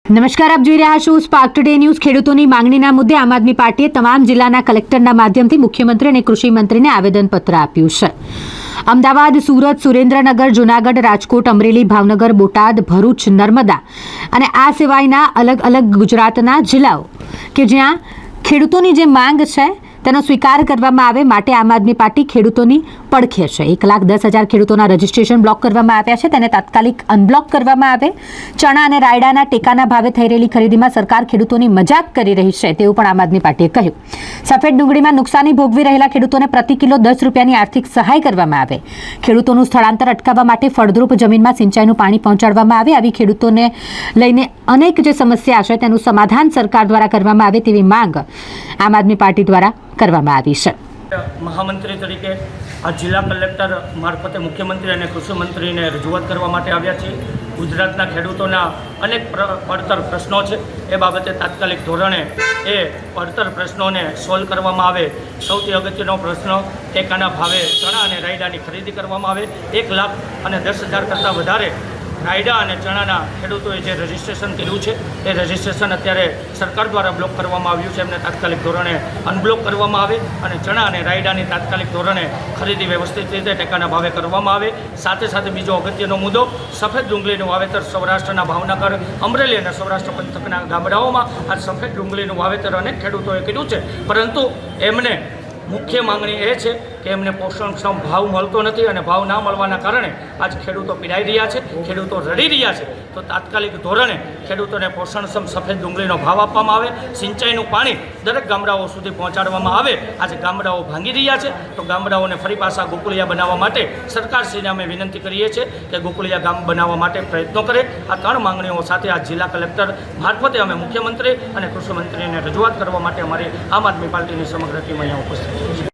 નમસ્કાર, આપ જોઈ રહ્યા છો સ્પાર્ક ટુડે ન્યૂઝ। ખેડૂતોની માંગણીના મુદ્દે આમ આદમી પાર્ટીએ તમામ જિલ્લાના કલેક્ટરના માધ્યમથી મુખ્યમંત્રી અને કૃષિ મંત્રીને આવેદનપત્ર આપ્યું છે। અમદાવાદ, સુરત, સુરેન્દ્રનગર, જૂનાગઢ, રાજકોટ, અમરેલી, ભાવનગર, બોટાદ, ભરૂચ, નર્મદા અને આ સિવાયના અલગ અલગ ગુજરાતના જિલ્લાઓ કે જ્યાં ખેડૂતોની જે માંગ છે તેનો સ્વીકાર કરવામાં આવે માટે આમ આદમી પાર્ટી ખેડૂતોની પડખે છે। 1,10,000 ખેડૂતોના રજીસ્ટ્રેશન બ્લોક કરવામાં આવ્યા છે, તેને તાત્કાલિક અનબ્લોક કરવામાં આવે। ચણા અને રાયડાના ટેકાના ભાવે થઈ રહેલી ખરીદીમાં સરકાર ખેડૂતોની મજાક કરી રહી છે તેવું પણ આમ આદમી પાર્ટીએ કહ્યું। સફેદ ડુંગળીમાં નુકસાની ભોગવી રહેલા ખેડૂતોને પ્રતિ કિલો 10 રૂપિયાની આર્થિક સહાય કરવામાં આવે। ખેડૂતોનું સ્થળાંતર અટકાવવા માટે ફળદ્રુપ જમીનમાં સિંચાઈનું પાણી પહોંચાડવામાં આવે। આવી ખેડૂતોને લઈને અનેક જે સમસ્યા છે તેનું સમાધાન સરકાર દ્વારા કરવામાં આવે તેવી માંગ આમ આદમી પાર્ટી દ્વારા કરવામાં આવી છે। મહામંત્રી તરીકે આ જિલ્લા કલેક્ટર મારફતે મુખ્યમંત્રી અને કૃષિ મંત્રીને રજૂઆત કરવા માટે આવ્યા છીએ। ગુજરાતના ખેડૂતોના અનેક પડતર પ્રશ્નો છે, એ બાબતે તાત્કાલિક ધોરણે એ પડતર પ્રશ્નોને સોલ્વ કરવામાં આવે। સૌથી અગત્યનો પ્રશ્ન ટેકાના ભાવે ચણા અને રાયડાની ખરીદી કરવામાં આવે। 1,10,000 કરતાં વધારે રાયડા અને ચણાના ખેડૂતોએ જે રજિસ્ટ્રેશન કર્યું છે એ રજિસ્ટ્રેશન અત્યારે સરકાર દ્વારા બ્લોક કરવામાં આવ્યું છે, એમને તાત્કાલિક ધોરણે અનબ્લોક કરવામાં આવે અને ચણા અને રાયડાની તાત્કાલિક ધોરણે ખરીદી વ્યવસ્થિત રીતે ટેકાના ભાવે કરવામાં આવે। સાથે સાથે બીજો અગત્યનો મુદ્દો સફેદ ડુંગળીનું વાવેતર સૌરાષ્ટ્રના ભાવનગર, અમરેલી અને સૌરાષ્ટ્ર પંથકના ગામડાઓમાં આ સફેદ ડુંગળીનું વાવેતર અનેક ખેડૂતોએ કર્યું છે, પરંતુ એમને મુખ્ય માંગણી એ છે કે એમને પોષણક્ષમ ભાવ મળતો નથી અને ભાવ ના મળવાના કારણે આજ ખેડૂતો પીડાઈ રહ્યા છે, ખેડૂતો રડી રહ્યા છે। તો તાત્કાલિક ધોરણે ખેડૂતોને પોષણક્ષમ સફેદ ડુંગળીનો ભાવ આપવામાં આવે, સિંચાઈનું પાણી દરેક ગામડાઓ સુધી પહોંચાડવામાં આવે। આજે ગામડાઓ ભાંગી રહ્યા છે, તો ગામડાઓને ફરી પાછા ગોકુળિયા બનાવવા માટે સરકારશ્રીને અમે વિનંતી કરીએ છીએ કે ગોકુળિયા ગામ બનાવવા માટે પ્રયત્નો કરે। આ ત્રણ માંગણીઓ સાથે આ જિલ્લા કલેક્ટર મારફતે અમે મુખ્યમંત્રી અને કૃષિ મંત્રીને રજૂઆત કરવા માટે અમારી આમ આદમી પાર્ટીની સમગ્ર ટીમ અહીંયા ઉપસ્થિત છે।